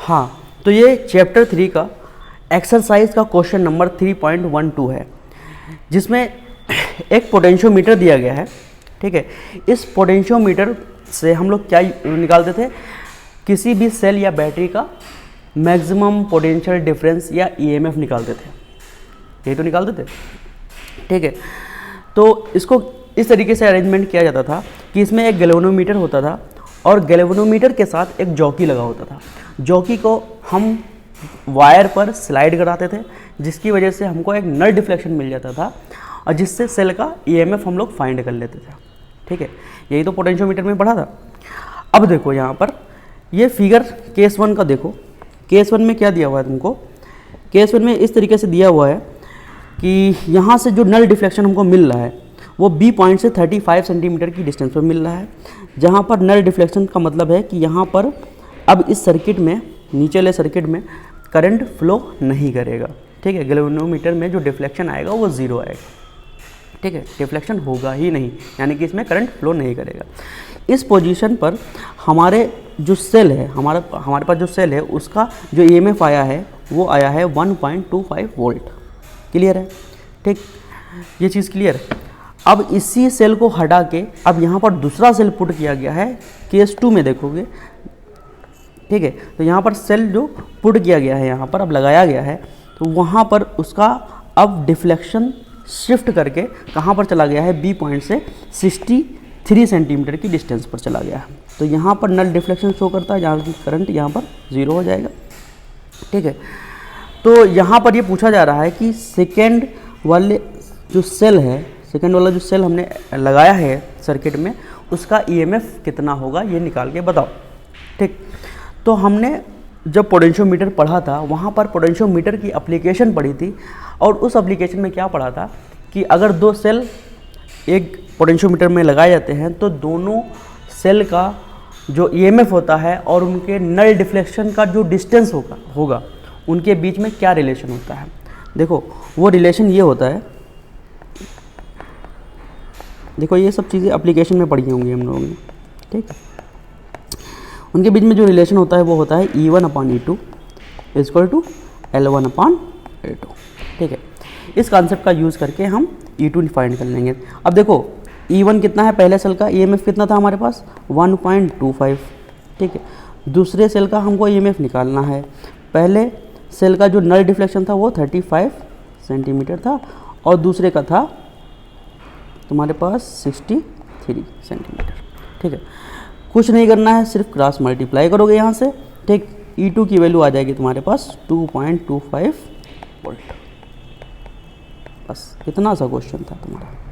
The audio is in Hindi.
हाँ, तो ये चैप्टर 3 का एक्सरसाइज का क्वेश्चन नंबर 3.12 है, जिसमें एक पोटेंशियोमीटर दिया गया है। ठीक है, इस पोटेंशियोमीटर से हम लोग क्या निकालते थे, किसी भी सेल या बैटरी का मैक्सिमम पोटेंशियल डिफरेंस या ईएमएफ निकालते थे, यही तो निकालते थे। ठीक है, तो इसको इस तरीके से अरेंजमेंट किया जाता था कि इसमें एक गैल्वेनोमीटर होता था और गैल्वेनोमीटर के साथ एक जॉकी लगा होता था। जॉकी को हम वायर पर स्लाइड कराते थे, जिसकी वजह से हमको एक नल डिफ्लेक्शन मिल जाता था और जिससे सेल का ईएमएफ हम लोग फाइंड कर लेते थे। ठीक है, यही तो पोटेंशियोमीटर में पढ़ा था। अब देखो यहाँ पर ये फिगर केस 1 का देखो, केस 1 में क्या दिया हुआ है तुमको। केस 1 में इस तरीके से दिया हुआ है कि यहाँ से जो नल डिफ्लेक्शन हमको मिल रहा है वो बी पॉइंट से 35 सेंटीमीटर की डिस्टेंस पर मिल रहा है, जहाँ पर नल डिफ्लेक्शन का मतलब है कि यहाँ पर अब इस सर्किट में, नीचे वाले सर्किट में करंट फ्लो नहीं करेगा। ठीक है, गैल्वेनोमीटर में जो डिफ्लेक्शन आएगा वो ज़ीरो आएगा। ठीक है, डिफ्लेक्शन होगा ही नहीं, यानी कि इसमें करंट फ्लो नहीं करेगा। इस पोजीशन पर हमारे जो सेल है, हमारे पास जो सेल है उसका जो ईएमएफ आया है वो आया है 1.25 वोल्ट। क्लियर है? ठीक, ये चीज़ क्लियर है। अब इसी सेल को हटा के अब यहाँ पर दूसरा सेल पुट किया गया है, केस 2 में देखोगे। ठीक है, तो यहाँ पर सेल जो पुट किया गया है, यहाँ पर अब लगाया गया है, तो वहाँ पर उसका अब डिफ्लेक्शन शिफ्ट करके कहाँ पर चला गया है, बी पॉइंट से 63 सेंटीमीटर की डिस्टेंस पर चला गया है। तो यहाँ पर नल डिफ्लेक्शन शो करता है, जहाँ की करंट यहाँ पर ज़ीरो हो जाएगा। ठीक है, तो यहाँ पर ये पूछा जा रहा है कि सेकेंड वाले जो सेल है, सेकेंड वाला जो सेल हमने लगाया है सर्किट में, उसका ईएमएफ कितना होगा ये निकाल के बताओ। ठीक, तो हमने जब पोटेंशियोमीटर पढ़ा था वहाँ पर पोटेंशियोमीटर की एप्लीकेशन पढ़ी थी, और उस एप्लीकेशन में क्या पढ़ा था कि अगर दो सेल एक पोटेंशियोमीटर में लगाए जाते हैं तो दोनों सेल का जो ईएमएफ होता है और उनके नल डिफ्लेक्शन का जो डिस्टेंस होगा उनके बीच में क्या रिलेशन होता है। देखो वो रिलेशन ये होता है, देखो ये सब चीज़ें एप्लीकेशन में पढ़ी होंगी हम लोगों ने। ठीक है, उनके बीच में जो रिलेशन होता है वो होता है E1/E2 = L1/L2। ठीक है, इस कॉन्सेप्ट का यूज़ करके हम E2 फाइंड कर लेंगे। अब देखो E1 कितना है, पहले सेल का ईएमएफ कितना था हमारे पास 1.25। ठीक है, दूसरे सेल का हमको ईएमएफ निकालना है। पहले सेल का जो नल डिफ्लेक्शन था वो 35 सेंटीमीटर था और दूसरे का था तुम्हारे पास 63 सेंटीमीटर। ठीक है, कुछ नहीं करना है, सिर्फ क्रॉस मल्टीप्लाई करोगे यहाँ से। ठीक, E2 की वैल्यू आ जाएगी तुम्हारे पास 2.25 वोल्ट। बस इतना सा क्वेश्चन था तुम्हारा।